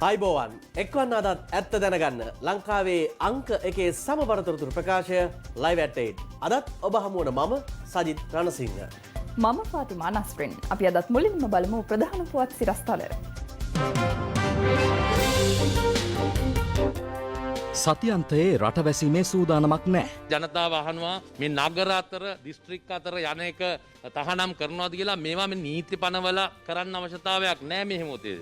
අයිබෝවන් එක්වන්න අදත් ඇත්ත දැනගන්න ලංකාවේ අංක එකේ සමබරතොරතුරු ප්‍රකාශය ලයිව් ඇට් 8 අදත් ඔබ හමුවන මම සජිත් රණසිංහ මම ෆාතිමා නස්රින් අපි අදත් මුලින්ම බලමු ප්‍රධාන පුවත් සිරස්තල සතියන්තයේ රටවැසීමේ සූදානමක් නැහැ. ජනතාව අහනවා මේ නගර අතර දිස්ත්‍රික් අතර යන එක තහනම් කරනවාද කියලා මේවා මේ නීති පනවල කරන්න අවශ්‍යතාවයක් නැහැ මේ මොහොතේ.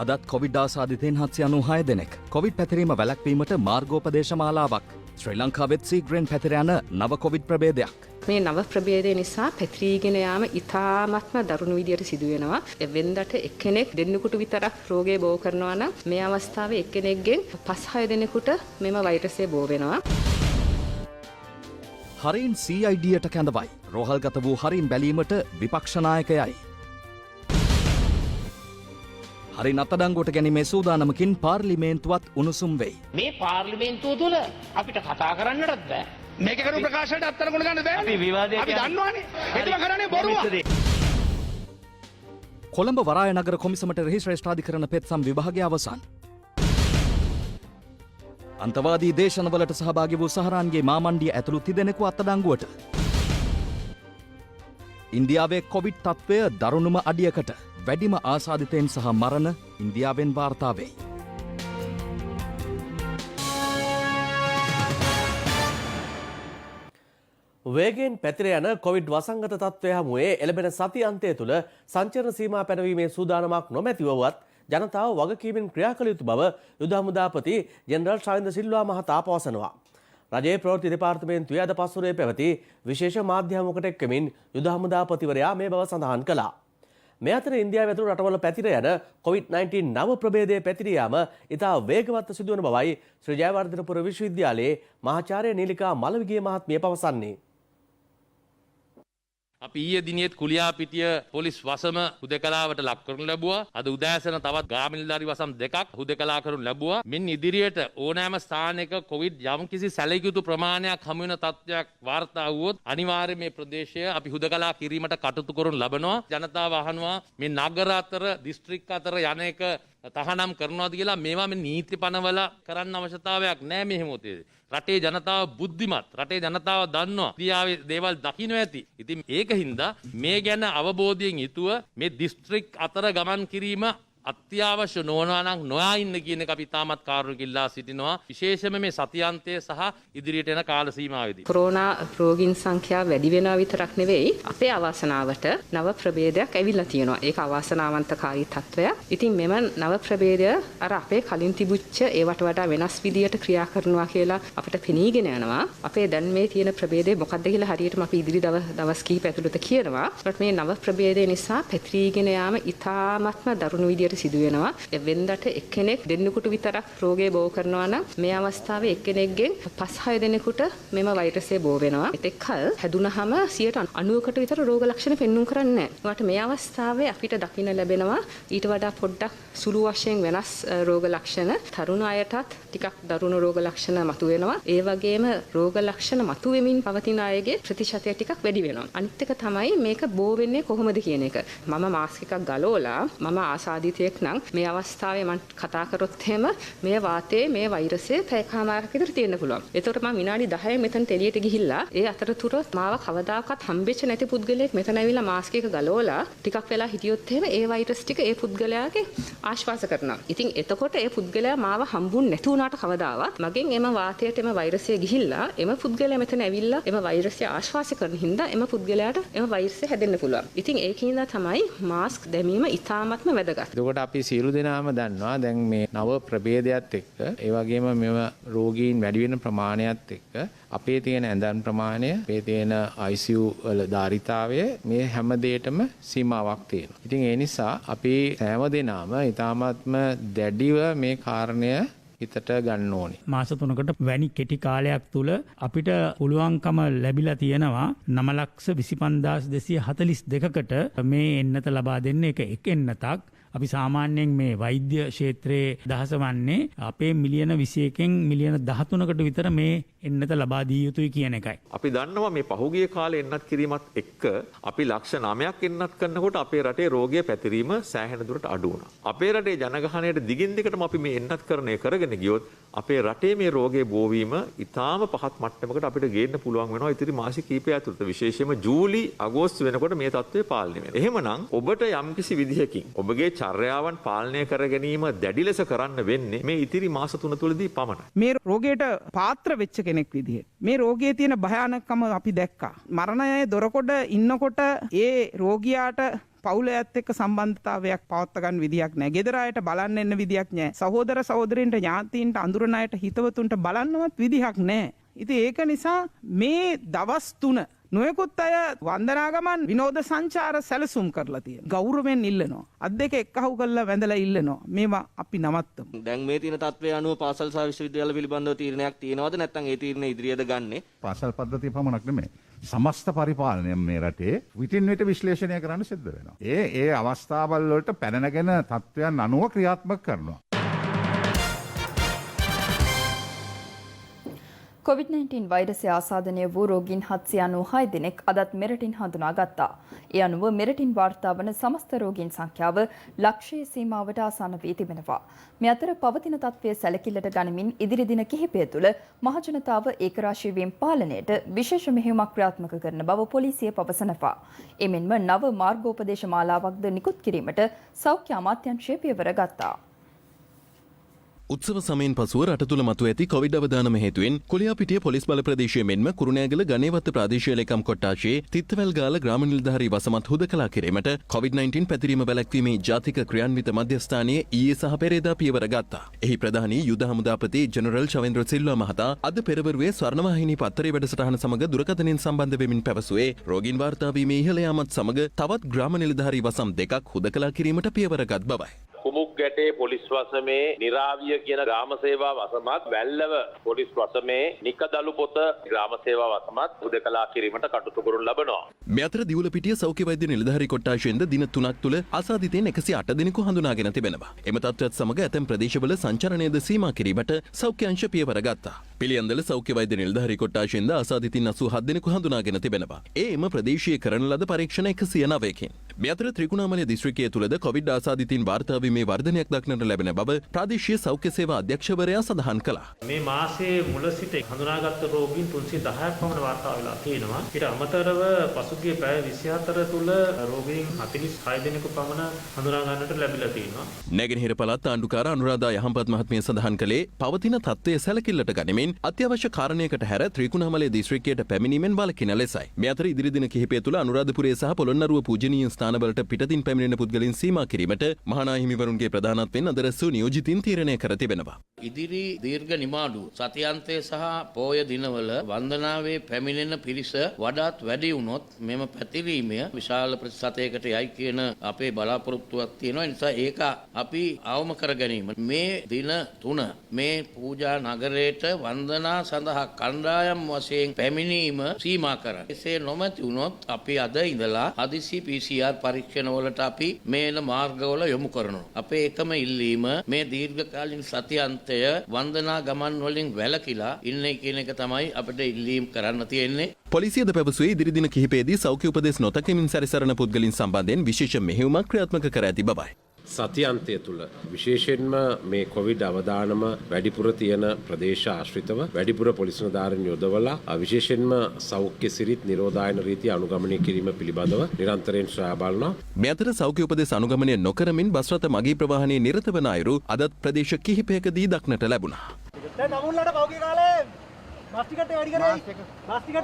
අදත් කොවිඩ් ආසාදිතයින් 796 දෙනෙක් කොවිඩ් පැතිරීම වැළැක්වීමට මාර්ගෝපදේශ මාලාවක්. ශ්‍රී ලංකාවෙත් සීග්‍රෙන් පැතිර යන නව කොවිඩ් ප්‍රභේදයක්. මේ නව ප්‍රභේදය නිසා පැතිරීගෙන යාම ඉතාමත්ම දරුණු විදියට සිදු වෙනවා. වෙනදට එක්කෙනෙක් දෙන්නෙකුට විතරක් රෝගය බෝ කරනවා නම් මේ අවස්ථාවේ එක්කෙනෙක්ගෙන් 5-6 දෙනෙකුට මෙම වෛරසය බෝ වෙනවා. හරින් CIDට කැඳවයි. රෝහල්ගත වූ හරින් බැලීමට විපක්ෂ නායකයයි. හරින් අත්අඩංගුවට ගැනීමේ සූදානමකින් පාර්ලිමේන්තුවත් උණුසුම් වෙයි. මේ පාර්ලිමේන්තුව තුළ අපිට කතා කරන්නටත් බෑ. මේක කරු ප්‍රකාශයට අත්අඩංගුවට ගන්න බෑ. අපි විවාදයක් අපි දන්නවනේ. ඒකම කරන්නේ බොරුව. කොළඹ වරාය නගර කොමිසමට රෙහි ශ්‍රේෂ්ඨාධිකරණ පෙත්සම් විභාගය අවසන්. අන්තවාදී දේශනවලට සහභාගී වූ සහරාන්ගේ මාමණ්ඩිය ඇතුළු තිදෙනෙකු අත්අඩංගුවට. ඉන්දියාවේ කොවිඩ් තත්ත්වය දරුණුම අඩියකට. වැඩිම ආසාදිතයින් සහ මරණ ඉන්දියාවෙන් වාර්තා වෙයි. වේගෙන් පැතිර යන කොවිඩ් වසංගත තත්ත්වය හමුවේ එළඹෙන සති අන්තය තුළ සංචරණ සීමා පැනවීමේ සූදානමක් නොමැතිවවත් ජනතාව වගකීමෙන් ක්‍රියා කළ යුතු බව යුද හමුදාපති ජෙනරල් ශාවින්ද සිල්වා මහතා පවසනවා. රජයේ ප්‍රවෘත්ති දෙපාර්තමේන්තුවේ අද පස්වරේ පැවති විශේෂ මාධ්‍ය හමුවකට එක්කමින් යුද හමුදාපතිවරයා මේ බව සඳහන් කළා. මේ අතර ඉන්දියාව ඇතුළු රටවල පැතිර යන COVID-19 නව ප්‍රභේදයේ පැතිර යාම ඉතා වේගවත් සිදුවන බවයි ශ්‍රී ජයවර්ධනපුර විශ්වවිද්‍යාලයේ මහාචාර්ය නීලිකා මලවිගේ මහත්මිය පවසන්නේ. අපි ඊයේ දිනියේත් කුලියාපිටිය පොලිස් වසම හුදකලාවට ලක් කරනු ලැබුවා. අද උදෑසන තවත් ගාමිණිධාරි වසම් දෙකක් හුදකලා කරනු ලැබුවා. මින් ඉදිරියට ඕනෑම ස්ථානයක කොවිඩ් යම්කිසි සැලකිය යුතු ප්‍රමාණයක් හමු වෙන තත්ත්වයක් වාර්තා වුවොත් අනිවාර්යයෙන් මේ ප්‍රදේශය අපි හුදකලා කිරීමට කටයුතු කරනු ලබනවා. ජනතාව අහනවා මේ නගර අතර දිස්ත්‍රික් අතර යන එක තහනම් කරනවාද කියලා මේවා මේ නීති පනවල කරන්න අවශ්‍යතාවයක් නැහැ මේ මොහොතේ. රටේ ජනතාව බුද්ධිමත්. රටේ ජනතාව දන්නවා. ඉන්දියාවේ දේවල් දකින්න ඇති. ඉතින් ඒකින්ද මේ ගැන අවබෝධයෙන් යුතුව මේ දිස්ත්‍රික් අතර ගමන් කිරීම අත්‍යවශ්‍ය නොවනවා නම් නොයා ඉන්න කියන එක අපි තාමත් කාරුණික ඉල්ලා සිටිනවා. විශේෂයෙන්ම මේ සතියන්තය සහ ඉදිරියට එන කාල සීමාවෙදී. කොරෝනා රෝගීන් සංඛ්‍යාව වැඩි වෙනවා විතරක් නෙවෙයි අපේ අවාසනාවට නව ප්‍රභේදයක් ඇවිල්ලා තියෙනවා. ඒක අවාසනාවන්තකාරී තත්වයක්. ඉතින් මෙම නව ප්‍රභේදය අර අපේ කලින් තිබුච්ච ඒවට වඩා වෙනස් විදියට ක්‍රියා කරනවා කියලා අපිට පෙනීගෙන යනවා. අපේ දැන් මේ තියෙන ප්‍රභේදය මොකක්ද කියලා හරියටම අපි ඉදිරි දවස් කිහිප ඇතුළත කියනවා. ඒත් මේ නව ප්‍රභේදය නිසා පැතිරීගෙන යාම ඉතාමත්ම දරුණු විදියට සිදු වෙනවා. වෙනදට එක්කෙනෙක් දෙන්නෙකුට විතරක් රෝගය බෝ කරනවා නම් මේ අවස්ථාවේ එක්කෙනෙක්ගෙන් 5-6 දෙනෙකුට මෙම වෛරසය බෝ වෙනවා. ඒත් කල් හැදුනහම 90%කට විතර රෝග ලක්ෂණ පෙන්වුම් කරන්නේ නැහැ. මේ අවස්ථාවේ අපිට දකින්න ලැබෙනවා ඊට වඩා පොඩ්ඩක් සුළු වශයෙන් වෙනස් රෝග ලක්ෂණ. තරුණ අයටත් ටිකක් දරුණු රෝග ලක්ෂණ මතුවෙනවා. ඒ වගේම රෝග ලක්ෂණ මතුවෙමින් පවතින අයගේ ප්‍රතිශතය ටිකක් වැඩි වෙනවා. අනිත් එක තමයි මේක බෝ වෙන්නේ කොහොමද කියන එක. මම මාස්ක් එකක් ගලවලා මම ආසාදිතයෙක් නම් මේ අවස්ථාවේ මම කතා කරොත් එහෙම මේ වාතයේ මේ වෛරසය පැයකමාරක් විතර තියෙන්න පුළුවන්. ඒතකොට මම විනාඩි 10 මෙතන එළියට ගිහිල්ලා ඒ අතරතුර මාව කවදාකවත් හම්බෙච්ච නැති පුද්ගලයෙක් මෙතන ඇවිල්ලා මාස්ක් එක ගලවලා ටිකක් වෙලා හිටියොත් එහෙම ඒ වෛරස් ටික ඒ පුද්ගලයාගේ ආශ්වාස කරනවා. ඉතින් එතකොට ඒ පුද්ගලයා මාව හම්බුන් නැති වුණාට කවදාවත් මගෙන් එම වාතයට එම වෛරසය ගිහිල්ලා එම පුද්ගලයා මෙතන ඇවිල්ලා එම වෛරසය ආශ්වාස කරන හින්දා එම පුද්ගලයාට එම වෛරසය හැදෙන්න පුළුවන්. ඉතින් ඒකින්ද තමයි මාස්ක් දැමීම ඉතාමත්ම වැදගත්. එතකොට අපි සියලු දෙනාම දන්නවා දැන් මේ නව ප්‍රභේදයත් එක්ක ඒ වගේම මෙව රෝගීන් වැඩි වෙන ප්‍රමාණයත් එක්ක අපේ තියෙන ඇඳන් ප්‍රමාණය, අපේ තියෙන ICU වල ධාරිතාවය මේ හැම දෙයකටම සීමාවක් තියෙනවා. ඉතින් ඒ නිසා අපි හැම දෙනාම ඊ타මාත්ම දැඩිව මේ කාරණය හිතට ගන්න ඕනේ. මාස 3කට වැනි කෙටි කාලයක් තුල අපිට පුළුවන්කම ලැබිලා තියෙනවා 9,25,242කට මේ එන්නත ලබා දෙන්න එක එන්නතක්. අපි සාමාන්‍යයෙන් මේ වෛද්‍ය ක්ෂේත්‍රයේ දහස වන්නේ අපේ මිලියන 21කින් මිලියන 13කට විතර මේ එන්නත ලබා දී යුතුයි කියන එකයි. අපි දන්නවා මේ පහුගිය කාලේ එන්නත් කිරීමත් එක්ක අපි ලක්ෂ 9ක් එන්නත් කරනකොට අපේ රටේ රෝගය පැතිරීම සෑහෙන දුරට අඩු වුණා. අපේ රටේ ජනගහනයට දිගින් දිගටම අපි මේ එන්නත් කරණය කරගෙන ගියොත් අපේ රටේ මේ රෝගයේ බෝවීම ඉතාම පහත් මට්ටමකට අපිට ගේන්න පුළුවන් වෙනවා ඉතිරි මාස කිහිපය ඇතුළත. විශේෂයෙන්ම ජූලි අගෝස්තු වෙනකොට මේ තත්ත්වය පාලනය වෙනවා. එහෙමනම් ඔබට යම්කිසි විදිහකින් ඔබගේ චර්යාවන් පාලනය කර ගැනීම දැඩි ලෙස කරන්න වෙන්නේ මේ ඉතිරි මාස 3 තුලදී පමණයි. මේ රෝගයට පාත්‍ර වෙච්ච කෙනෙක් විදිහට මේ රෝගයේ තියෙන භයානකම අපි දැක්කා. මරණයේ දොරකොඩ ඉන්නකොට ඒ රෝගියාට පවුලයත් එක්ක සම්බන්ධතාවයක් පවත්වා ගන්න විදියක් නැහැ. ගෙදර අයට බලන්න එන්න විදියක් නැහැ. සහෝදර සහෝදරින්ට ඥාතීන්ට අඳුරන අයට හිතවතුන්ට බලන්නවත් විදිහක් නැහැ. ඉතින් ඒක නිසා මේ දවස් 3 නොයෙකුත් අය වන්දනාගමන් විනෝද සංචාර සැලසුම් කරලා තියෙනවා. ගෞරවයෙන් ඉල්ලනවා. අත් දෙක එක්කහුව කරලා වැඳලා ඉල්ලනවා. මේවා අපි නවත්තමු. දැන් මේ තියෙන තත්ත්වය අනුව පාසල් සහ විශ්වවිද්‍යාල පිළිබඳව තීරණයක් තියෙනවද නැත්නම් ඒ තීරණ ඉදිරියද ගන්නෙ? පාසල් පද්ධතිය පමණක් නෙමෙයි. සමස්ත පරිපාලනය මේ රටේ විටින් විට විශ්ලේෂණය කරන්න සිද්ධ වෙනවා. ඒ අවස්ථාවල් වලට පැනනගෙන තත්ත්වයන් අනුව ක්‍රියාත්මක කරනවා. COVID-19 වෛරසය ආසාදනය වූ රෝගීන් 796 දෙනෙක් අදත් මෙරටින් හඳුනාගත්තා. ඒ අනුව මෙරටින් වාර්තා වන සමස්ත රෝගීන් සංඛ්‍යාව ලක්ෂයේ සීමාවට ආසන්න වී තිබෙනවා. මේ අතර පවතින තත්ත්වය සැලකිල්ලට ගනිමින් ඉදිරි දින කිහිපය තුළ මහජනතාව ඒකරාශී වීම පාලනයට විශේෂ මෙහෙයුමක් ක්‍රියාත්මක කරන බව පොලිසිය පවසනවා. එමෙන්ම නව මාර්ගෝපදේශ මාලාවක්ද නිකුත් කිරීමට සෞඛ්‍ය අමාත්‍යාංශය පියවර ගත්තා. උත්සව සමයෙන් පසුව රට තුළ මතුව ඇති කොවිඩ් අවදානම හේතුවෙන් කොලියාපිටිය පොලිස් බල ප්‍රදේශය මෙන්ම කුරුණෑගල ගණේවත්ත ප්‍රාදේශීය ලේකම් කොට්ටාශයේ තිත්තවැල්ගාල ග්‍රාම නිලධාරී වසමත් හුදකලා කිරීමට COVID-19 පැතිරීම වැළැක්වීමේ ජාතික ක්‍රියාන්විත මධ්‍යස්ථානයේ ඊයේ සහ පෙරේදා පියවර ගත්තා. එහි ප්‍රධානී යුද හමුදාපති ජෙනරල් චවෙන්ද්‍ර සිල්වා මහතා අද පෙරවරුවේ ස්වර්ණවාහිනී පත්තරේ වැඩසටහන සමග දුරකථනයෙන් සම්බන්ධ වෙමින් පැවසුවේ රෝගීන් වාර්තා වීමේ ඉහළ යාමත් සමග තවත් ග්‍රාම නිලධාරී වසම් දෙකක් හුදකලා කිරීමට පියවරගත් බවයි. කුමුක් ගැටේ පොලිස් වසමේ නිරාවිය කියන ග්‍රාම සේවා වසමත් වැල්ලව පොලිස් වසමේ නිකදලු පොත ග්‍රාම සේවා වසමත් හුදකලා කිරීමට කටයුතු කරනු ලබනවා. මේ අතර දිවුලපිටිය සෞඛ්‍ය වෛද්‍ය නිලධාරී කොට්ටාශයෙන්ද දින 3ක් තුළ ආසාදිතයින් 108 දෙනෙකු හඳුනාගෙන තිබෙනවා. එම තත්ත්වයත් සමග ඇතැම් ප්‍රදේශවල සංචරණයද සීමා කිරීමට සෞඛ්‍ය අංශ පියවර ගත්තා. පිළියන්දල සෞඛ්‍ය වෛද්‍ය නිලධාරී කොට්ටාශයෙන්ද ආසාදිතින් 87 දෙනෙකු හඳුනාගෙන තිබෙනවා. එම ප්‍රදේශීය කරන ලද පරීක්ෂණ 109කින්. මේ අතර ත්‍රිකුණාමලය දිස්ත්‍රික්කය තුළද කොවිඩ් ආසාදිතින් වාර්තා වීමේ වර්ධනයක් දක්නට ලැබෙන බව ප්‍රාදේශීය සෞඛ්‍ය සේවා අධ්‍යක්ෂවරයා සඳහන් කළා. මේ මාසයේ මුල සිට හඳුනාගත් රෝගීන් 310ක් පමණ වාර්තා වෙලා තියෙනවා. ඊට අමතරව පසුගිය පැය 24 තුළ රෝගීන් 46 දෙනෙකු පමණ හඳුනා ගන්නට ලැබිලා තියෙනවා. නැගෙනහිර පළාත් ආණ්ඩුකාර අනුරාධා යහම්පත් මහත්මිය සඳහන් කළේ පවතින තත්ත්වය සැලකිල්ලට ගනිමින් අත්‍යවශ්‍ය කාරණයකට හැර ත්‍රිකුණාමලය දිස්ත්‍රික්කයට පැමිණීමෙන් වළකින ලෙසයි. මේ අතර ඉදිරි දින කිහිපය තුළ අනුරාධපුරයේ සහ පොළොන්නරුව පූජනීය ස්ථානවලට පිටතින් පැමිණෙන පුද්ගලයන් සීමා කිරීමට මහා හිමිවරුන්ගේ ප්‍රධානත්වයෙන් අද රැස් වූ නියෝජිතින් තීරණය කර තිබෙනවා. ඉදිරි දීර්ඝ නිමාඩු සතියන්තය සහ පෝය දිනවල වන්දනාවේ පැමිණෙන පිරිස වඩාත් වැඩි වුණොත් මෙම පැතිරීමය විශාල ප්‍රතිශතයකට යයි කියන අපේ බලාපොරොත්තුවක් තියෙනවා. ඒ නිසා ඒක අපි අවම කර ගැනීම මේ දින 3 මේ පූජා නගරයට වන්දනා සඳහා කණ්ඩායම් වශයෙන් පැමිණීම සීමා කරන්න. එසේ නොමැති වුණොත් අපි අද ඉඳලා හදිසි PCR පරීක්ෂණ වලට අපි මේන මාර්ගවල යොමු කරනවා. අපේ එකම ඉල්ලීම මේ දීර්ඝකාලීන සතියන්තය වන්දනා ගමන් වලින් වැළකීලා ඉන්නේ කියන එක තමයි අපිට ඉල්ලීම් කරන්න තියෙන්නේ. පොලිසියද පැවසුවේ ඉදිරි දින කිහිපයේදී සෞඛ්‍ය උපදෙස් නොතකමින් සැරිසරන පුද්ගලයන් සම්බන්ධයෙන් විශේෂ මෙහෙයුමක් ක්‍රියාත්මක කර ඇති බවයි. සතියන්තය තුළ විශේෂයෙන්ම මේ කොවිඩ් අවදානම වැඩිපුර තියෙන ප්‍රදේශ ආශ්‍රිතව වැඩිපුර පොලිස් නිලධාරීන් යොදවලා විශේෂයෙන්ම සෞඛ්‍ය සිරිත් නිරෝධායන රීතිය අනුගමනය කිරීම පිළිබඳව නිරන්තරයෙන් සොයා බලනවා. මේ අතර සෞඛ්‍ය උපදෙස් අනුගමනය නොකරමින් බස් රථ මගී ප්‍රවාහනයේ නිරත වන අයුරු අදත් ප්‍රදේශ කිහිපයකදී දක්නට ලැබුණා. දැන් තමුන්ලට පෞගේ කාලේ බස් ටිකට්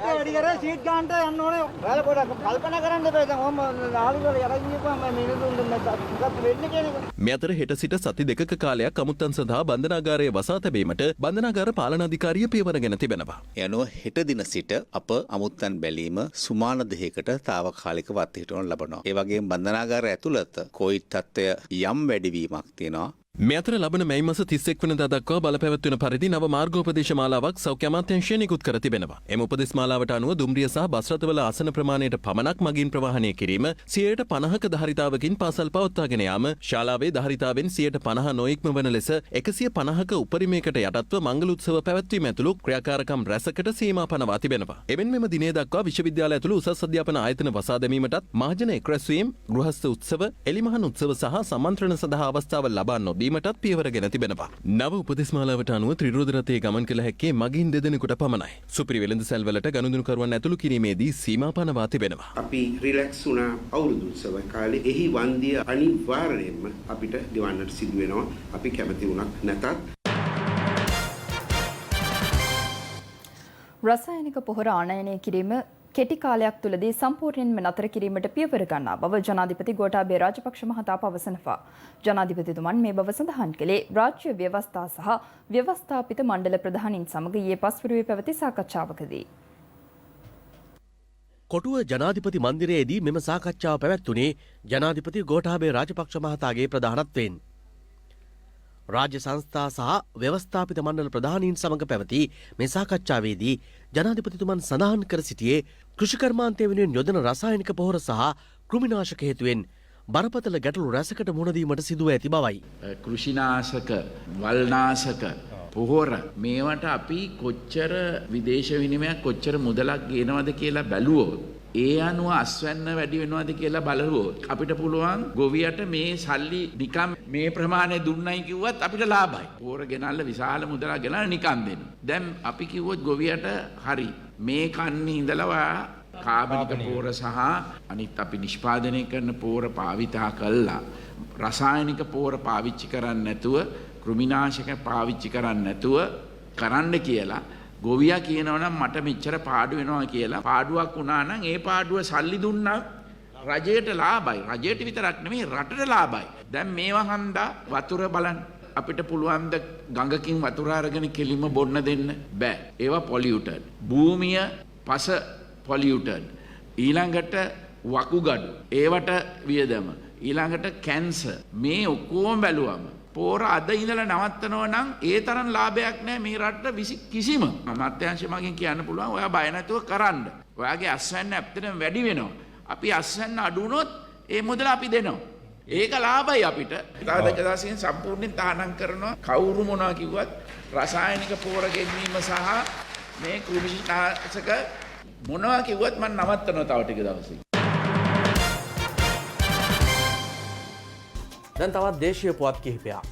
වැඩි කරේ සීට් ගන්නට යන්න ඕනේ. ඔයාලා පොඩක් කල්පනා කරන්න බෑ. දැන් ඔහම ආලුවල යරන් ගියපුවම මිනිසුන් මොකක්ද වෙන්නේ කියන එක. මේ අතර හෙට සිට සති දෙකක කාලයක් අමුත්තන් සඳහා බන්ධනාගාරයේ වසා තැබීමට බන්ධනාගාර පාලනාධිකාරිය පියවරගෙන තිබෙනවා. යනුව හෙට දින සිට අප අමුත්තන් බැලීම සුමාන දෙකකට తాවකාලිකව අත්හිටවනු ලබනවා. ඒ වගේම බන්ධනාගාරය ඇතුළත කොවිඩ් තත්ත්වය යම් වැඩිවීමක් තියෙනවා. මේ අතර ලබන මැයි මාස 31 වෙනිදා දක්වා බලපැවැත්වෙන පරිදි නව මාර්ගෝපදේශ මාලාවක් සෞඛ්‍ය අමාත්‍යාංශය නිකුත් කර තිබෙනවා. එම උපදෙස් මාලාවට අනුව දුම්රිය සහ බස් රථවල ආසන ප්‍රමාණයට පමණක් මගින් ප්‍රවාහනය කිරීම, 50%ක ධාරිතාවකින් පාසල් පවත්වාගෙන යාම, ශාලාවේ ධාරිතාවෙන් 50% නොඉක්ම වන ලෙස 150ක උපරිමයකට යටත්ව මංගල උත්සව පැවැත්වීම ඇතුළු ක්‍රියාකාරකම් රැසකට සීමා පනවා තිබෙනවා. එමෙන් මෙම දිනය දක්වා විශ්වවිද්‍යාල ඇතුළු උසස් අධ්‍යාපන ආයතන වසා දැමීමටත්, මහජන එක්රැස්වීම්, ගෘහස්ත උත්සව, එලිමහන් උත්සව සහ සම්මන්ත්‍රණ සඳහා අවස්ථාව ලබා නොදීමටත් පියවර ගෙන තිබෙනවා. නව උපදෙස් මාලාවට අනුව ත්‍රිරෝද රථයේ ගමන් කළ හැක්කේ මගින් දෙදෙනෙකුට පමණයි. සුපිරි වෙළඳසැල් වලට ගනුදෙනුකරුවන් ඇතුළු කිරීමේදී සීමා පනවා තිබෙනවා. අපි රිලැක්ස් වුණා අවුරුදු උත්සව කාලේ. එහි වන්දිය අනිවාර්යයෙන්ම අපිට ගෙවන්නට සිදු වෙනවා. අපි කැමති වුණත් නැතත්. රසායනික පොහොර ආනයනය කිරීම කෙටි කාලයක් තුළදී සම්පූර්ණයෙන්ම නතර කිරීමට පියවර ගන්නා බව ජනාධිපති ගෝඨාභය රාජපක්ෂ මහතා පවසනවා. ජනාධිපතිතුමන් මේ බව සඳහන් කළේ රාජ්‍ය ව්‍යවස්ථා සහ ව්‍යවස්ථාපිත මණ්ඩල ප්‍රධානීන් සමග ඊයේ පස්වරුවේ පැවති සාකච්ඡාවකදී. කොටුව ජනාධිපති මන්දිරයේදී මෙම සාකච්ඡාව පැවැත්වුණේ ජනාධිපති ගෝඨාභය රාජපක්ෂ මහතාගේ ප්‍රධානත්වයෙන්. රාජ්‍ය සංස්ථා සහ ව්‍යවස්ථාපිත මණ්ඩල ප්‍රධානීන් සමග පැවති මේ සාකච්ඡාවේදී ජනාධිපතිතුමන් සඳහන් කර සිටියේ කෘෂිකර්මාන්තය වෙනුවෙන් යොදන රසායනික පොහොර සහ කෘමිනාශක හේතුවෙන් බරපතල ගැටලු රැසකට මුහුණ දීමට සිදුව ඇති බවයි. කෘෂිනාශක, වල්නාශක, පොහොර මේවට අපි කොච්චර විදේශ විනිමයක් කොච්චර මුදලක් ගේනවද කියලා බැලුවොත්, ඒ අනුව අස්වැන්න වැඩි වෙනවද කියලා බලුවොත් අපිට පුළුවන් ගොවියට මේ සල්ලි නිකම් මේ ප්‍රමාණය දුන්නයි කිව්වත් අපිට ලාභයි. පොහොර ගෙනල්ලා විශාල මුදලක් ගෙනල්ලා නිකම් දෙන්න. දැන් අපි කිව්වොත් ගොවියට හරි මේ කන්නේ ඉඳලා කාබනික පොහොර සහ අනිත් අපි නිෂ්පාදනය කරන පොහොර භාවිතා කළා රසායනික පොහොර පාවිච්චි කරන්නේ නැතුව, කෘමිනාශක පාවිච්චි කරන්නේ නැතුව කරන්න කියලා ගොවියා කියනවනම් මට මෙච්චර පාඩු වෙනවා කියලා. පාඩුවක් වුණා නම් ඒ පාඩුව සල්ලි දුන්නා රජයට ලාභයි. රජයට විතරක් නෙමෙයි රටට ලාභයි. දැන් මේවා හන්දා වතුර බලන්න. අපිට පුළුවන් ද ගඟකින් වතුර අරගෙන කෙලින්ම බොන්න දෙන්න? බෑ. ඒවා පොලියුටඩ්. භූමිය පස පොලියුටඩ්. ඊළඟට වකුගඩු. ඒවට වියදම. ඊළඟට කැන්සර්. මේ ඔක්කොම බැලුවම පොහොර අද ඉඳලා නවත්තනවා නම් ඒ තරම් ලාභයක් නැහැ මේ රටට කිසිම. අමාත්‍යාංශය මගෙන් කියන්න පුළුවන් ඔයා බය නැතුව කරන්න. ඔයාගේ අස්වැන්න ඇත්තටම වැඩි වෙනවා. අපි අස්වැන්න අඩු වුණොත් ඒ මුදල අපි දෙනවා. ඒක ලාභයි අපිට. තාදකදාසියෙන් සම්පූර්ණයෙන් තහනම් කරනවා. කවුරු මොනවා කිව්වත් රසායනික පොහොර ගෙන්වීම සහ මේ කෘමිනාශක මොනවා කිව්වත් මම නවත්තනවා තව ටික දවසකින්. දැන් තවත් දේශීය පුවත් කිහිපයක්.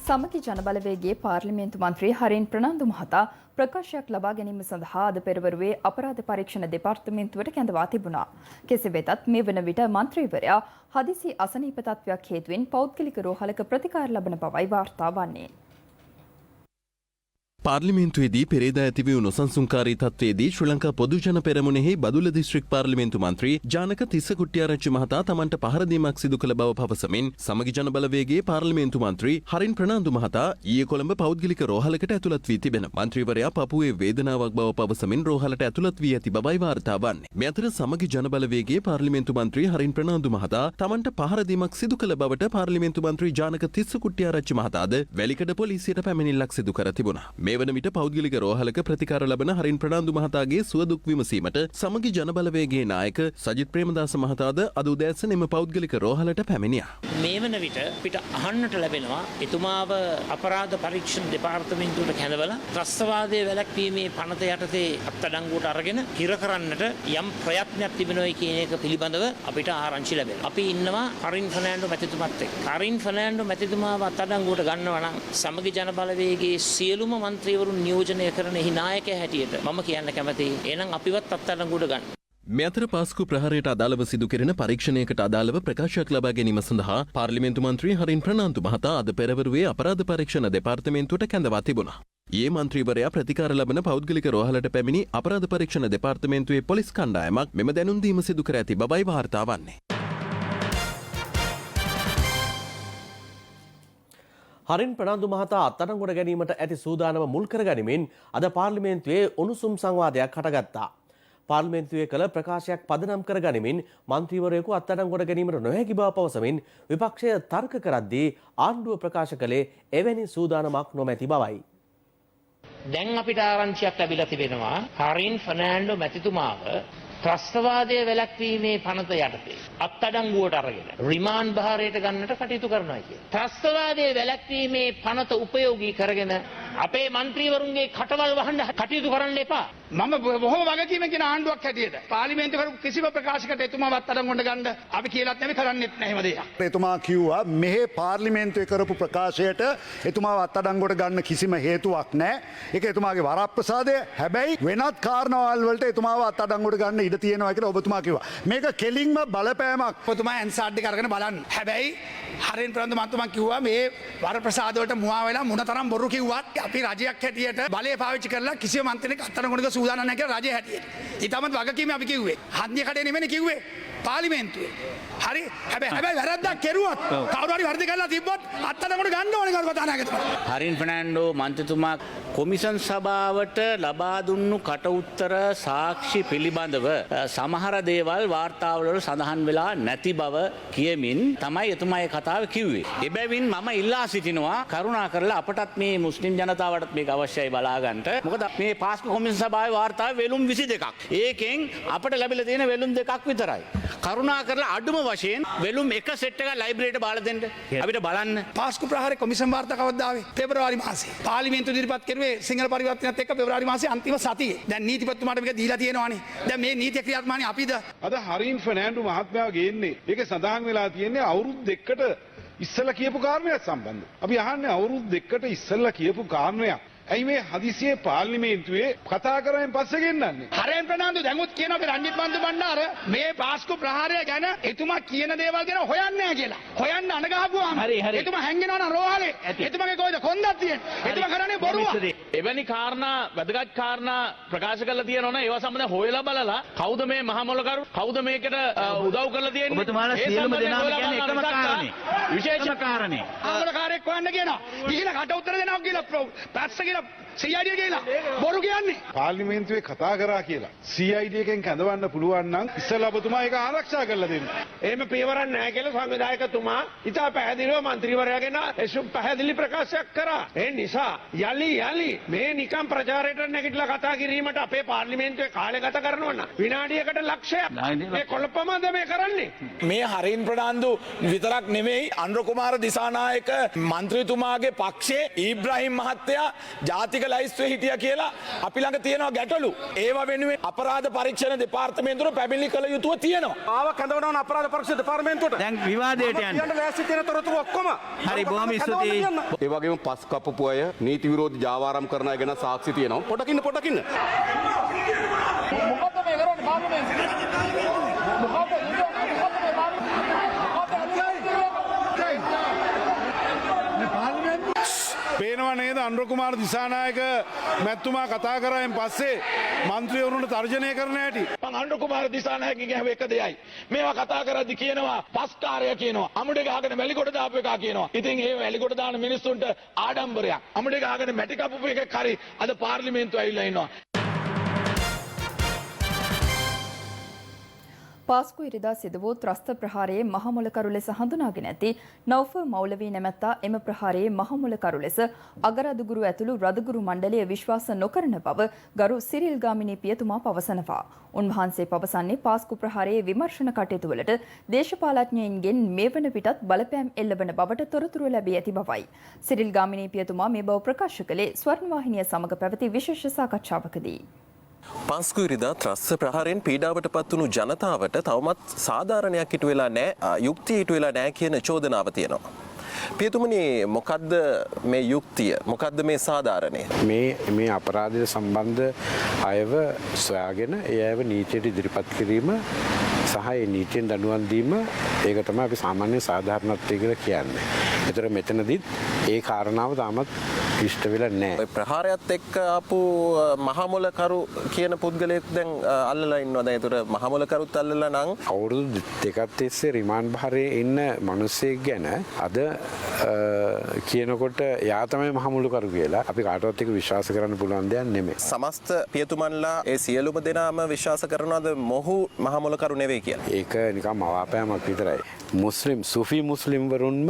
සමගි ජනබලවේගයේ පාර්ලිමේන්තු මන්ත්‍රී හරින් ප්‍රනාන්දු මහතා ප්‍රකාශයක් ලබා ගැනීම සඳහා අද පෙරවරුවේ අපරාධ පරීක්ෂණ දෙපාර්තමේන්තුවට කැඳවා තිබුණා. කෙසේ වෙතත් මේ වන විට මන්ත්‍රීවරයා හදිසි අසනීප තත්ත්වයක් හේතුවෙන් පෞද්ගලික රෝහලක ප්‍රතිකාර ලබන බවයි වාර්තා වන්නේ. පාර්ලිමේන්තුවේදී පෙරේදා ඇතිවූ නොසන්සුන්කාරී තත්ත්වයේදී ශ්‍රී ලංකා පොදුජන පෙරමුණෙහි බදුල්ල දිස්ත්‍රික් පාර්ලිමේන්තු මන්ත්‍රී ජානක තිස්ස කුට්ටිආරච්චි මහතා තමන්ට පහර දීමක් සිදු කළ බව පවසමින් සමගි ජන බලවේගයේ පාර්ලිමේන්තු මන්ත්‍රී හරින් ප්‍රනාන්දු මහතා ඊයේ කොළඹ පෞද්ගලික රෝහලකට ඇතුළත් වී තිබෙන. මන්ත්‍රීවරයා පපුවේ වේදනාවක් බව පවසමින් රෝහලට ඇතුළත් වී ඇති බවයි වාර්තා වන්නේ. මේ අතර සමගි ජන බලවේගයේ පාර්ලිමේන්තු මන්ත්‍රී හරින් ප්‍රනාන්දු මහතා තමන්ට පහර දීමක් සිදු කළ බවට පාර්ලිමේන්තු මන්ත්‍රී ජානක තිස්ස කුට්ටිආරච්චි මහතාද වැලිකඩ පොලිසියට පැමිණිල්ලක් සිදු කර තිබුණා. මේ වන විට පෞද්ගලික රෝහලක ප්‍රතිකාර ලබන හරින් ප්‍රනාන්දු මහතාගේ සුවදුක් විමසීමට සමගි ජන බලවේගයේ නායක සජිත් ප්‍රේමදාස මහතාද අද උදෑසන එම පෞද්ගලික රෝහලට පැමිණියා. මේ වන විට අපිට අහන්නට ලැබෙනවා එතුමාව අපරාධ පරීක්ෂණ දෙපාර්තමේන්තුවට කැඳවලා ත්‍රස්තවාදයේ වැළැක්වීමේ පනත යටතේ අත්අඩංගුවට අරගෙන හිර කරන්නට යම් ප්‍රයත්නයක් තිබෙනවා කියන එක පිළිබඳව අපිට ආරංචි ලැබෙනවා. අපි ඉන්නවා හරින් ෆර්නෑන්ඩෝ මැතිතුමත් එක්ක. හරින් ෆර්නෑන්ඩෝ මැතිතුමාව අත්අඩංගුවට ගන්නවා නම් සමගි ජන බලවේගයේ සියලුම මන්ත්‍රීවරුන් නියෝජනය කරන එහි නායකයා හැටියට මම කියන්න කැමතියි. එහෙනම් අපිවත් අත්අඩංගුවට ගන්න. මේ අතර පාස්කු ප්‍රහාරයට අදාළව සිදු කෙරෙන පරීක්ෂණයකට අදාළව ප්‍රකාශයක් ලබා ගැනීම සඳහා පාර්ලිමේන්තු මන්ත්‍රී හරින් ප්‍රනාන්දු මහතා අද පෙරවරුවේ අපරාධ පරීක්ෂණ දෙපාර්තමේන්තුවට කැඳවා තිබුණා. ඊයේ මන්ත්‍රීවරයා ප්‍රතිකාර ලබන පෞද්ගලික රෝහලට පැමිණි අපරාධ පරීක්ෂණ දෙපාර්තමේන්තුවේ පොලිස් කණ්ඩායමක් මෙම දැනුම් දීම සිදු කර ඇති බවයි වාර්තා වන්නේ. හරින් ප්‍රනාන්දු මහතා අත්අඩංගුවට ගැනීමට ඇති සූදානම මුල් කර ගනිමින් අද පාර්ලිමේන්තුවේ උණුසුම් සංවාදයක් හටගත්තා. පාර්ලිමේන්තුවේ කළ ප්‍රකාශයක් පදනම් කර ගනිමින් මන්ත්‍රීවරයෙකු අත්අඩංගුවට ගැනීමට නොහැකි බව පවසමින් විපක්ෂය තර්ක කරද්දී ආණ්ඩුව ප්‍රකාශ කළේ එවැනි සූදානමක් නොමැති බවයි. දැන් අපිට ආරංචියක් ලැබිලා තිබෙනවා හරින් ෆර්නෑන්ඩෝ මැතිතුමාව ත්‍රස්තවාදය වැළැක්වීමේ පනත යටතේ අත්අඩංගුවට අරගෙන රිමාන්ඩ් භාරයට ගන්නට කටයුතු කරනවා කියලා. ත්‍රස්තවාදය වැළැක්වීමේ පනත උපයෝගී කරගෙන අපේ മന്ത്രിවරුන්ගේ කටවල් වහන්න කටයුතු කරන්න එපා. මම බොහොම වගකීමෙන් කියන ආණ්ඩුවක් හැටියට පාර්ලිමේන්තුව කරපු කිසිම ප්‍රකාශයකට එතුමාව අත්අඩංගුවට ගන්න අපි කියලාත් නැමෙ කරන්නෙත් නැහැ හැම දෙයක්. එතුමා කිව්වා මෙහි පාර්ලිමේන්තුවේ කරපු ප්‍රකාශයට එතුමාව අත්අඩංගුවට ගන්න කිසිම හේතුවක් නැහැ. ඒක එතුමාගේ වරප්‍රසාදය. හැබැයි වෙනත් කාරණාවල් වලට එතුමාව අත්අඩංගුවට ගන්න ඉඩ තියෙනවා කියලා ඔබතුමා කිව්වා. මේක කෙලින්ම බලපෑමක්. ඔබතුමා ඇන්සාඩ් එක අරගෙන බලන්න. හැබැයි හරින් ප්‍රන්ද මහත්මයා කිව්වා මේ වරප්‍රසාද වලට මුවා වෙලා මොනතරම් බොරු කිව්වත් අපි රජයක් හැටියට බලය පාවිච්චි කරලා කිසිම මන්ත්‍රණයක අත්අඩංගුවට සූදානම් නැහැ කියලා රජය හැටියට. ඊටමත් වගකීම අපි කිව්වේ. හන්දිය කඩේ නෙමෙයි කිව්වේ. පාර්ලිමේන්තුවේ. හරි. හැබැයි වැරද්දක් කෙරුවොත් කවුරු හරි වර්ධ කරලා තිබ්බොත් අත්අඩංගුවට ගන්න ඕනේ කරුවා තානාගතුමා. හරින් ෆර්නෑන්ඩෝ මන්ත්‍රීතුමා කොමිෂන් සභාවට ලබා දුන්නු කට උත්තර සාක්ෂි පිළිබඳව සමහර දේවල් වාර්තාවල සඳහන් වෙලා නැති බව කියමින් තමයි එතුමා ඒ කතාව කිව්වේ. එබැවින් මම ඉල්ලා සිටිනවා කරුණා කරලා අපටත් මේ මුස්ලිම් ජනතාවටත් මේක අවශ්‍යයි බලා ගන්නට. මොකද මේ පාස්කු කොමිෂන් සභාවේ වාර්තාවේ වෙලුම් 22ක්. ඒකෙන් අපට ලැබිලා තියෙන වෙලුම් 2ක් විතරයි. කරුණා කරලා අඩුම වශයෙන් වෙලුම් එක සෙට් එකක් ලයිබ්‍රරියට බාලා දෙන්න. අපිට බලන්න. පාස්කු ප්‍රහාරේ කොමිෂන් වාර්තා කවද්ද ආවේ? පෙබරවාරි මාසේ. පාර්ලිමේන්තුව ඉදිරිපත් කරුවේ සිංහල පරිවර්තනයත් එක්ක පෙබරවාරි මාසේ අන්තිම සතියේ. දැන් නීතිපතිතුමාට මේක දීලා තියෙනවානේ. දැන් මේ නීතිය ක්‍රියාත්මකනේ අපිද? අද හරින් ෆර්නෑන්ඩෝ මහත්මයා ගේන්නේ. ඒකේ සඳහන් වෙලා තියෙන්නේ අවුරුදු දෙකකට ඉස්සෙල්ලා කියපු කාරණයක් සම්බන්ධව. අපි අහන්නේ අවුරුදු දෙකකට ඉස්සෙල්ලා කියපු කාරණයක්. ඇයි මේ හදිසියේ පාර්ලිමේන්තුවේ කතා කරමින් පස්සේ ගෙන්නන්නේ? හරෙන් ප්‍රනාන්දු දැමුත් කියන අපි රංජිත් බන්දු බණ්ඩාර මේ පාස්කු ප්‍රහාරය ගැන එතුමා කියන දේවල් ගැන හොයන්නේ නැහැ කියලා. හොයන්න අනගහපුවාම එතුමා හැංගෙනවා නම් රෝහලේ. එතුමාගේ කොයිද කොන්දක් තියෙන්නේ? එතුමා කරන්නේ බොරුව. එවැනි කාරණා වැදගත් කාරණා ප්‍රකාශ කරලා තියෙනවනේ ඒවා සම්බන්ධව හොයලා බලලා කවුද මේ මහා මොලකරු කවුද මේකට උදව් කරලා තියෙන්නේ? ඔබතුමාලා සියලුම දෙනාම කියන්නේ එකම කාරණේ. විශේෂ කාරණේ. ආමලකාරයෙක් හොයන්න කියනවා. ගිහිලා කට උත්තර දෙනවා කියලා පැස්ස කියලා CID කියලා බොරු කියන්නේ. පාර්ලිමේන්තුවේ කතා කරා කියලා CID එකෙන් කැඳවන්න පුළුවන් නම් ඉස්සෙල්ලා ඔබතුමා ඒක ආරක්ෂා කරලා දෙන්න. එහෙම පියවරක් නැහැ කියලා සංවිධායකතුමා ඉතා පැහැදිලිව മന്ത്രിවරයාගෙන පැහැදිලි ප්‍රකාශයක් කරා. ඒ නිසා යලි මේ නිකම් ප්‍රචාරයට නැගිටලා කතා කිරීමට අපේ පාර්ලිමේන්තුවේ කාලය ගත කරනවා නම් විනාඩියකට ලක්ෂයක් මේ කොළපමද මේ කරන්නේ. මේ හරින් ප්‍රනාන්දු විතරක් නෙමෙයි අනුර කුමාර දිසානායක මන්ත්‍රීතුමාගේ පක්ෂයේ ඊබ්‍රාහිම් මහත්තයා ජාතික ලයිස්තුවේ හිටියා කියලා අපි ළඟ තියෙනවා ගැටලු. ඒවා වෙනුවෙන් අපරාධ පරීක්ෂණ දෙපාර්තමේන්තුවට පැමිණිලි කළ යුතුව තියෙනවා. ආව කඳවනවා අපරාධ පරීක්ෂණ දෙපාර්තමේන්තුවට. දැන් විවාදයට යන්න. කියන්න ලෑස්ති තියෙන තොරතුරු ඔක්කොම. හරි බොහොම ස්තුතියි. ඒ වගේම පස් කපපු අය නීති විරෝධී ජාවාරම් කරන අය ගැන සාක්ෂි තියෙනවා. පොඩකින්න. මොකද්ද මේ කරන්නේ පාර්ලිමේන්තුවේ? පේනවා නේද අනුර කුමාර දිසානායක මැතිතුමා කතා කරායින් පස්සේ മന്ത്രിවරුන්ට තර්ජනය කරන හැටි. මම අනුර කුමාර දිසානායකගෙන් අහුව එක දෙයයි. මේවා කතා කරද්දි කියනවා පස්කාරය කියනවා. අමුඩේ ගහගෙන වැලිකොට දාපු එකා කියනවා. ඉතින් ඒ වැලිකොට දාන මිනිස්සුන්ට ආඩම්බරයක්. අමුඩේ ගහගෙන මැටි කපපු එකක් හරි අද පාර්ලිමේන්තුව ඇවිල්ලා ඉන්නවා. පාස්කු ඉරිදා සිදු වූ ත්‍රස්ත ප්‍රහාරයේ මහමුලකරු ලෙස හඳුනාගෙන ඇති නෞෆ මෞලවී නැමැත්තා එම ප්‍රහාරයේ මහමුලකරු ලෙස අගරදුගුරු ඇතුළු රදුගුරු මණ්ඩලය විශ්වාස නොකරන බව ගරු සිරිල් ගාමිණී පියතුමා පවසනවා. උන්වහන්සේ පවසන්නේ පාස්කු ප්‍රහාරයේ විමර්ශන කටයුතු වලට දේශපාලඥයින්ගෙන් මේ වන විටත් බලපෑම් එල්ලවන බවට තොරතුරු ලැබී ඇති බවයි. සිරිල් ගාමිණී පියතුමා මේ බව ප්‍රකාශ කළේ ස්වර්ණවාහිනිය සමග පැවති විශේෂ සාකච්ඡාවකදී. පාස්කු ඉරිදා ත්‍රස්ස ප්‍රහාරයෙන් පීඩාවට පත්වුණු ජනතාවට තවමත් සාධාරණයක් ඉටු වෙලා නැහැ, යුක්තිය ඉටු වෙලා නැහැ කියන චෝදනාව තියෙනවා. පියතුමනි මොකද්ද මේ යුක්තිය? මොකද්ද මේ සාධාරණය? මේ අපරාධය සම්බන්ධ අයව සොයාගෙන ඒ අයව නීතියට ඉදිරිපත් කිරීම සහ ඒ නීතියෙන් දඬුවම් දීම ඒක තමයි අපි සාමාන්‍ය සාධාරණත්වය කියලා කියන්නේ. ඒතර මෙතනදිත් ඒ කාරණාව තාමත් ඉෂ්ට වෙලා නැහැ. ප්‍රහාරයත් එක්ක ආපු මහමොලකරු කියන පුද්ගලයෙක් දැන් අල්ලලා ඉන්නවා. දැන් ඒතර මහමොලකරුත් අල්ලලා නම් අවුරුදු දෙකක් තිස්සේ රිමාන්ඩ් භාරයේ ඉන්න මිනිස්සෙක් ගැන අද කියනකොට යා තමයි මහමුළුකරු කියලා අපි කාටවත් එක විශ්වාස කරන්න පුළුවන් දෙයක් නෙමෙයි. සමස්ත පියතුමන්ලා ඒ සියලුම දෙනාම විශ්වාස කරනවාද මොහු මහමුළුකරු නෙවෙයි කියලා? ඒක නිකම් මවාපෑමක් විතරයි. මුස්ලිම් සුෆි මුස්ලිම් වරුන්ම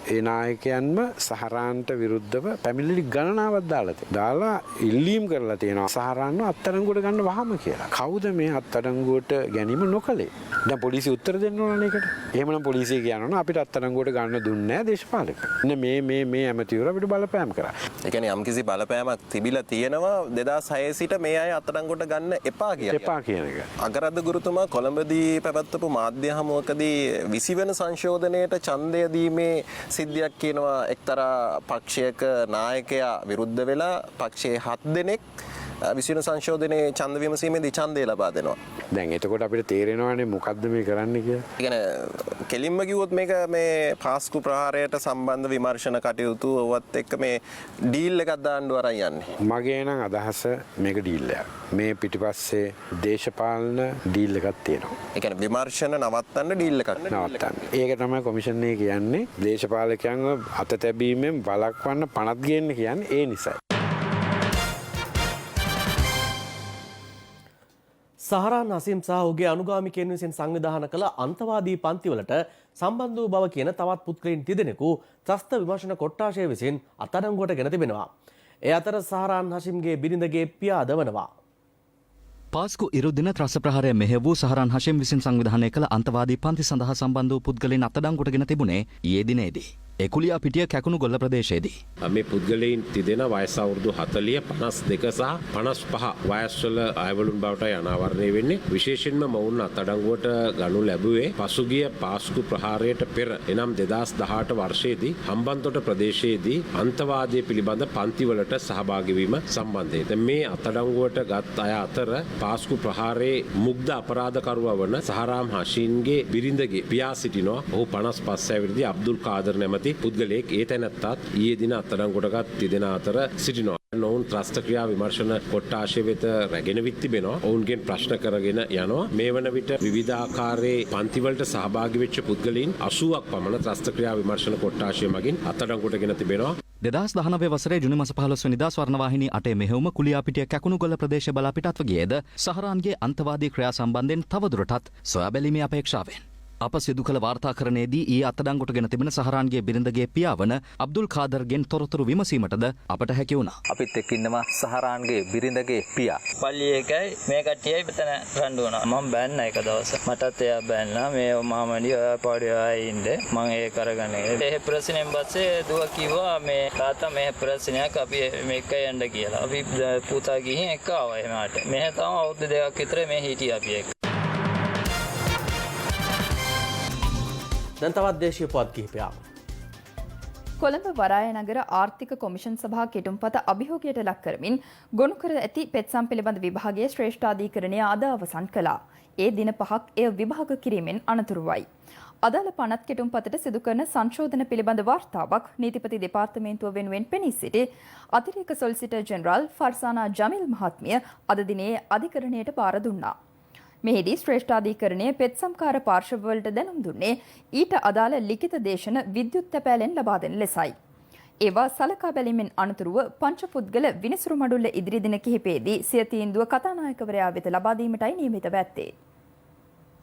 ඒ නායකයන්ම සහරාන්ට විරුද්ධව පැමිණිලි ගණනාවක් දාලා ඉල්ලීම් කරලා තියෙනවා සහරාන්ව අත්අඩංගුවට ගන්න වහම කියලා. කවුද මේ අත්අඩංගුවට ගැනීම නොකළේ? දැන් පොලිසිය උත්තර දෙන්න ඕනනේ ඒකට. එහෙමනම් පොලිසිය කියනවා අපිට අත්අඩංගුවට ගන්න දුන්නේ නැහැ දේශපාලකයෝ. මේ ඇමතිවරු අපිට බලපෑම් කරා. ඒ කියන්නේ යම්කිසි බලපෑමක් තිබිලා තියෙනවා 2006 සිට මේ අය අත්අඩංගුවට ගන්න එපා කියලා. එපා කියන එක. අගරාධ ගුරුතුමා කොළඹදී පැවැත්වපු මාධ්‍ය හමුවකදී 20 වෙනි සංශෝධනයට ඡන්දය දීමේ සිද්ධියක් කියනවා. එක්තරා පක්ෂයක නායකයා විරුද්ධ වෙලා පක්ෂයේ 7 දෙනෙක් 20 වෙනි සංශෝධනයේ ඡන්ද විමසීමේදී ඡන්දය ලබා දෙනවා. දැන් එතකොට අපිට තේරෙනවානේ මොකද්ද මේ කරන්න කියලා. ඒ කියන්නේ කෙලින්ම කිව්වොත් මේක මේ පාස්කු ප්‍රහාරයට සම්බන්ධ විමර්ශන කටයුතු ඔවත් එක්ක මේ ඩීල් එකක් දාන්න අරන් යන්නේ. මගේ නම් අදහස මේක ඩීල් එකක්. මේ පිටිපස්සේ දේශපාලන ඩීල් එකක් තියෙනවා. ඒ කියන්නේ විමර්ශන නවත්තන්න ඩීල් එකක් නවත්තන්න. ඒක තමයි කොමිෂන් එක කියන්නේ. දේශපාලකයන්ව අත තැබීමෙන් වළක්වන්න පනත් ගේන්න කියන්නේ ඒ නිසයි. සහරාන් හසීම් සහ ඔහුගේ අනුගාමිකයන් විසින් සංවිධානය කළ අන්තවාදී පන්තිවලට සම්බන්ධ වූ බව කියන තවත් පුද්ගලයන් තිදෙනෙකු ත්‍රස්ත විමර්ශන කොට්ටාශය විසින් අත්අඩංගුවට ගෙන තිබෙනවා. ඒ අතර සහරාන් හෂිම්ගේ බිරිඳගේ පියා දවනවා. පාස්කු ඉරුදින ත්‍රස්ස ප්‍රහාරය මෙහෙ වූ සහරාන් හෂිම් විසින් සංවිධානය කළ අන්තවාදී පන්ති සඳහා සම්බන්ධ වූ පුද්ගලයන් අත්අඩංගුවට ගෙන තිබුණේ ඊයේ දිනේදී. එකුලියා පිටිය කැකුණු ගොල්ල ප්‍රදේශයේදී. මේ පුද්ගලයන් තිදෙන වයස අවුරුදු 40, 52 සහ 55 වයස්වල අයවලුන් බවට අනාවරණය වෙන්නේ. විශේෂයෙන්ම මොවුන් අත්අඩංගුවට ගනු ලැබුවේ පසුගිය පාස්කු ප්‍රහාරයට පෙර එනම් 2018 වර්ෂයේදී හම්බන්තොට ප්‍රදේශයේදී අන්තවාදය පිළිබඳ පන්තිවලට සහභාගී වීම සම්බන්ධයෙන්. මේ අත්අඩංගුවට ගත් අය අතර පාස්කු ප්‍රහාරයේ මුග්ධ අපරාධකරුවා වන සහරාම් හෂීම්ගේ බිරිඳගේ පියා සිටිනවා. ඔහු 55 හැවිරිදි අබ්දුල් කාදර් නැමැති පුද්ගලයෙක්. ඒ තැනැත්තත් ඊයේ දින අත්අඩංගුවටගත් තිදෙනා අතර සිටිනවා. ඔවුන් ත්‍රස්ත ක්‍රියා විමර්ශන කොට්ටාශය වෙත රැගෙන විත් තිබෙනවා. ඔවුන්ගෙන් ප්‍රශ්න කරගෙන යනවා. මේ වන විට විවිධාකාරයේ පන්තිවලට සහභාගී වෙච්ච පුද්ගලයන් 80ක් පමණ ත්‍රස්ත ක්‍රියා විමර්ශන කොට්ටාශය මගින් අත්අඩංගුවට ගෙන තිබෙනවා. 2019 වසරේ ජුනි මාස 15 වෙනිදා ස්වර්ණවාහිනී 8 මෙහෙයුම කුලියාපිටිය කැකුණුගොල්ල ප්‍රදේශ බලා පිටත්ව ගියේද සහරාන්ගේ අන්තවාදී ක්‍රියා සම්බන්ධයෙන් තවදුරටත් සොයා බැලීමේ අපේක්ෂාවෙන්. අප සිදු කළ වාර්තාකරණයේදී ඊ අත්අඩංගුවට ගෙන තිබෙන සහරාන්ගේ බිරිඳගේ පියා වන අබ්දුල් කාදර්ගෙන් තොරතුරු විමසීමටද අපට හැකි වුණා. අපිත් එක්ක ඉන්නවා සහරාන්ගේ බිරිඳගේ පියා. පල්ලි එකයි මේ කට්ටියයි මෙතන රණ්ඩු වුණා. මම බෑන්න එක දවස. මටත් එයා බෑන්නා මේ මාමඩි ඔයා පාඩි ඔයා ඉන්න. මම ඒක කරගෙන ඒ ප්‍රශ්නෙන් පස්සේ දුව කිව්වා මේ තාත්තා මේ ප්‍රශ්නයක් අපි මේක යන්න කියලා. අපි පුතා ගිහින් එක ආවා එහාට. මෙහෙ තම අවුරුදු දෙකක් විතර මේ හිටියා අපි එක්ක. දැන් තවත් දේශීය පුවත් කිහිපයක්. කොළඹ වරාය නගර ආර්ථික කොමිෂන් සභා කෙටුම්පත අභියෝගයට ලක් කරමින් ගොනු කර ඇති පෙත්සම් පිළිබඳ විභාගයේ ශ්‍රේෂ්ඨාධිකරණය අද අවසන් කළා. ඒ දින 5ක් එය විභාග කිරීමෙන් අනතුරුවයි. අදාළ පනත් කෙටුම්පතට සිදු කරන සංශෝධන පිළිබඳ වාර්තාවක් නීතිපති දෙපාර්තමේන්තුව වෙනුවෙන් පෙනී සිටි අතිරේක සොලිසිටර් ජෙනරාල් ෆර්සානා ජමිල් මහත්මිය අද දිනේ අධිකරණයට බාර දුන්නා. මෙහිදී ශ්‍රේෂ්ඨාධිකරණය පෙත්සම්කාර පාර්ශවවලට දැනුම් දුන්නේ ඊට අදාළ ලිඛිත දේශන විද්‍යුත් තැපෑලෙන් ලබා දෙන ලෙසයි. ඒවා සලකා බැලීමෙන් අනතුරුව පංචපුද්ගල විනිසුරු මඩුල්ල ඉදිරි දින කිහිපයේදී සිය තීන්දුව කතානායකවරයා වෙත ලබා දීමටයි නියමිතව ඇත්තේ.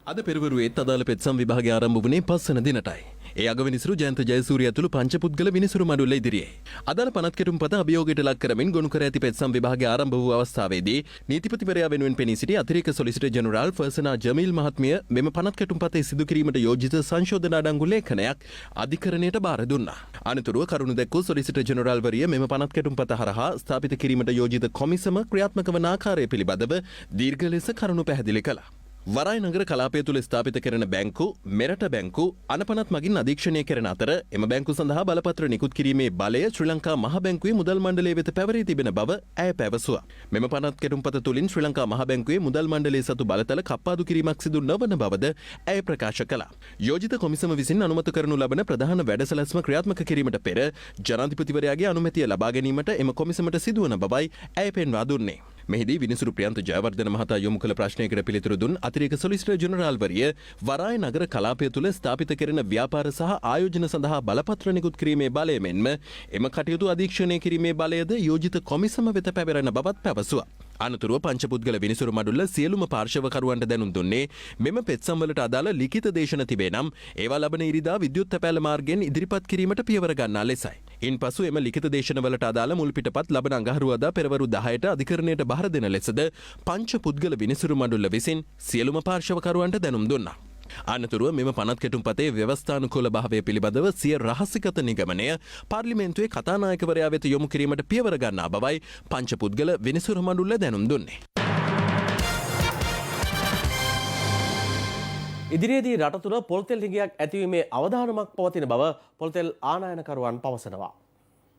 අද පෙරවරුවේත් අදාළ පෙත්සම් විභාගය ආරම්භ වුණේ 5 වන දිනටයි. ඒ අගවිනිසුරු ජයන්ත ජයසූරිය ඇතුළු පංචපුද්ගල විනිසුරු මඩුල්ල ඉදිරියේ. අදාළ පනත් කෙටුම්පත අභියෝගයට ලක් කරමින් ගොනු කර ඇති පෙත්සම් විභාගය ආරම්භ වූ අවස්ථාවේදී නීතිපතිවරයා වෙනුවෙන් පෙනී සිටි අතිරේක සොලිසිටර් ජෙනරාල් ෆර්සනා ජමීල් මහත්මිය මෙම පනත් කෙටුම්පතේ සිදු කිරීමට යෝජිත සංශෝධන අඩංගු ලේඛනයක් අධිකරණයට බාර දුන්නා. අනතුරුව කරුණු දැක්වූ සොලිසිටර් ජෙනරාල්වරිය මෙම පනත් කෙටුම්පත හරහා ස්ථාපිත කිරීමට යෝජිත කොමිසම ක්‍රියාත්මක වන ආකාරය පිළිබඳව දීර්ඝ ලෙස කරුණු පැහැදිලි කළා. වරායි නගර කලාපය තුළ ස්ථාපිත කරන බැංකු මෙරට බැංකු අනපනත් මගින් අධීක්ෂණය කරන අතර එම බැංකු සඳහා බලපත්‍ර නිකුත් කිරීමේ බලය ශ්‍රී ලංකා මහ බැංකුවේ මුදල් මණ්ඩලය වෙත පැවරී තිබෙන බව ඇය පැවසුවා. මෙම පනත් කෙටුම්පත තුළින් ශ්‍රී ලංකා මහ බැංකුවේ මුදල් මණ්ඩලයේ සතු බලතල කප්පාදු කිරීමක් සිදු නොවන බවද ඇය ප්‍රකාශ කළා. යෝජිත කොමිසම විසින් අනුමත කරනු ලබන ප්‍රධාන වැඩසැලැස්ම ක්‍රියාත්මක කිරීමට පෙර ජනාධිපතිවරයාගේ අනුමැතිය ලබා ගැනීමට එම කොමිසමට සිදුවන බවයි ඇය පෙන්වා දුන්නේ. මෙහිදී විනිසුරු ප්‍රියන්ත ජයවර්ධන මහතා යොමු කළ ප්‍රශ්නයකට පිළිතුරු දුන් අතිරේක සොලිසිටර් ජෙනරාල්වරිය වරාය නගර කලාපය තුළ ස්ථාපිත කරන ව්‍යාපාර සහ ආයෝජන සඳහා බලපත්‍ර නිකුත් කිරීමේ බලය මෙන්ම එම කටයුතු අධීක්ෂණය කිරීමේ බලයද යෝජිත කොමිසම වෙත පැවරෙන බවත් පැවසුවා. අනතුරුව පංචපුද්ගල විනිසුරු මඩුල්ල සියලුම පාර්ශවකරුවන්ට දැනුම් දුන්නේ මෙම පෙත්සම්වලට අදාළ ලිඛිත දේශන තිබේ නම් ඒවා ලබන ඉරිදා විද්‍යුත් තැපෑල මාර්ගයෙන් ඉදිරිපත් කිරීමට පියවර ගන්නා ලෙසයි. ඉන්පසු එම ලිඛිත දේශනවලට අදාළ මුල් පිටපත් ලබන අඟහරුවාදා පෙරවරු 10ට අධිකරණයට බහර දෙන ලෙසද පංචපුද්ගල විනිසුරු මඩුල්ල විසින් සියලුම පාර්ශවකරුවන්ට දැනුම් දුන්නා. අනතුරුව මෙම පනත් කෙටුම්පතේ ව්‍යවස්ථානුකූල භාවය පිළිබඳව සිය රහසිගත නිගමනය පාර්ලිමේන්තුවේ කතානායකවරයා වෙත යොමු කිරීමට පියවර ගන්නා බවයි පංචපුද්ගල විනිසුරු මඩුල්ල දැනුම් දුන්නේ. ඉදිරියේදී රට තුළ පොල්තෙල් හිඟයක් ඇතිවීමේ අවධානමක් පවතින බව පොල්තෙල් ආනයනකරුවන් පවසනවා.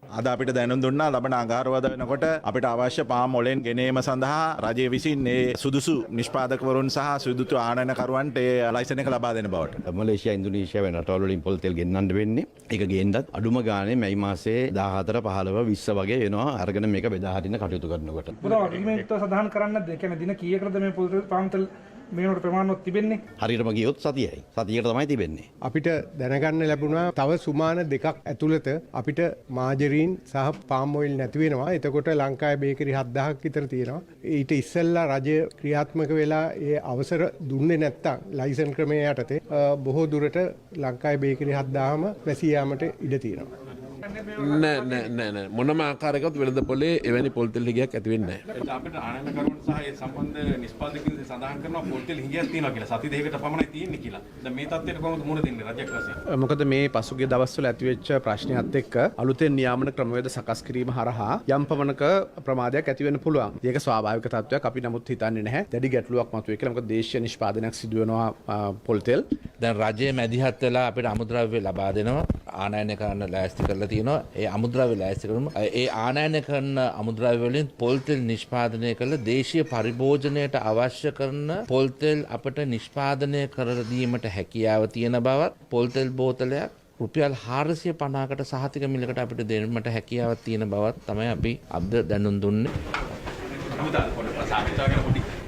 අද අපිට දැනුම් දුන්නා ලබන අඟහරුවාදා වෙනකොට අපිට අවශ්‍ය පාම් ඔලෙන් ගෙනීම සඳහා රජය විසින් ඒ සුදුසු නිෂ්පාදකවරුන් සහ සුදුසු ආනයනකරුවන්ට ඒ ලයිසන් එක ලබා දෙන බවට. මලේසියා ඉන්දුනීසියා වෙන රටවල් වලින් පොල් තෙල් ගෙන්නන්න වෙන්නේ. ඒක ගේන්නත් අඩුම ගානේ මැයි මාසේ 14 15 20 වගේ වෙනවා අරගෙන මේක බෙදා හරින්න කටයුතු කරනකොට. පුරා අග්‍රීමේන්තුව සඳහන් කරන්න කියන්නේ දින කීයකටද මේ පොල් තෙල් පාම් තෙල් මේනොට ප්‍රමාණවත් තිබෙන්නේ? හරියටම ගියොත් සතියයි. සතියට තමයි තිබෙන්නේ. අපිට දැනගන්න ලැබුණා තව සුමාන දෙකක් ඇතුළත අපිට මාජරීන් සහ පාම් ඔයිල් නැති වෙනවා. එතකොට ලංකාවේ බේකරි 7000ක් විතර තියෙනවා. ඊට ඉස්සෙල්ලා රජය ක්‍රියාත්මක වෙලා ඒ අවසර දුන්නේ නැත්තම් ලයිසන් ක්‍රමයේ යටතේ බොහෝ දුරට ලංකාවේ බේකරි 7000ම වැසී යාමට ඉඩ තියෙනවා. නෑ මොනම ආකාරයකවත් වෙළඳ පොලේ එවැනි පොල් තෙල් හිඟයක් ඇති වෙන්නේ නැහැ. අපිට ආනයනකරුවන් සහ ඒ සම්බන්ධ නිෂ්පාදකයන් සඳහන් කරනවා පොල් තෙල් හිඟයක් තියෙනවා කියලා. සති දෙකකට පමණයි තියෙන්නේ කියලා. දැන් මේ තත්ත්වයට කොහොමද මුහුණ දෙන්නේ රජයක් වශයෙන්? මොකද මේ පසුගිය දවස්වල ඇතිවෙච්ච ප්‍රශ්නයත් එක්ක අලුතෙන් නියාමන ක්‍රමවේද සකස් කිරීම හරහා යම් පමණක ප්‍රමාදයක් ඇති වෙන්න පුළුවන්. ඒක ස්වාභාවික තත්ත්වයක්. අපි නමුත් හිතන්නේ නැහැ දැඩි ගැටලුවක් මතුවේ කියලා. මොකද දේශීය නිෂ්පාදනයක් සිදු වෙනවා පොල් තෙල්. දැන් රජයේ මැදිහත් වෙලා අපිට අමුද්‍රව්‍ය ලබා දෙනවා. ආනයනය කරන්න ලෑස්ති කරලා තියෙනවා. ඒ අමුද්‍රව්‍ය ලෑස්ති කරමු. ඒ ආනයනය කරන අමුද්‍රව්‍ය වලින් පොල් තෙල් නිෂ්පාදනය කළ දේශීය පරිභෝජනයට අවශ්‍ය කරන පොල් තෙල් අපට නිෂ්පාදනය කර දීමට හැකියාව තියෙන බවත් පොල් තෙල් බෝතලයක් රුපියල් 450කට සහතික මිලකට අපිට දෙන්නට හැකියාවක් තියෙන බවත් තමයි අපි අද දැනුම් දුන්නේ.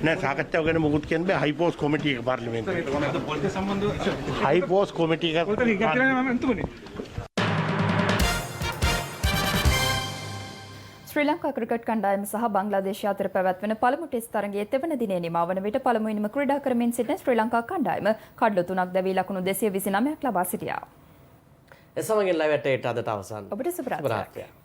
නෑ සාකච්ඡාව ගැන මොකුත් කියන්න බෑ. හයිපෝස් කොමිටි එක පාර්ලිමේන්තුවේ. හයිපෝස් කොමිටි එක ශ්‍රී ලංකා ක්‍රිකට් කණ්ඩායම සහ බංග්ලාදේශය අතර පැවැත්වෙන පළමු ටෙස්ට් තරගයේ තෙවන දිනේ නිමවන විට පළමුවෙනිම ක්‍රීඩා කරමින් සිටින ශ්‍රී ලංකා කණ්ඩායම කඩලු 3ක් දැවී ලකුණු 229ක් ලබා සිටියා. එසමගින් ලයිව් ඇටේට අදට අවසන්. ඔබට සුබ රාත්‍රියක්.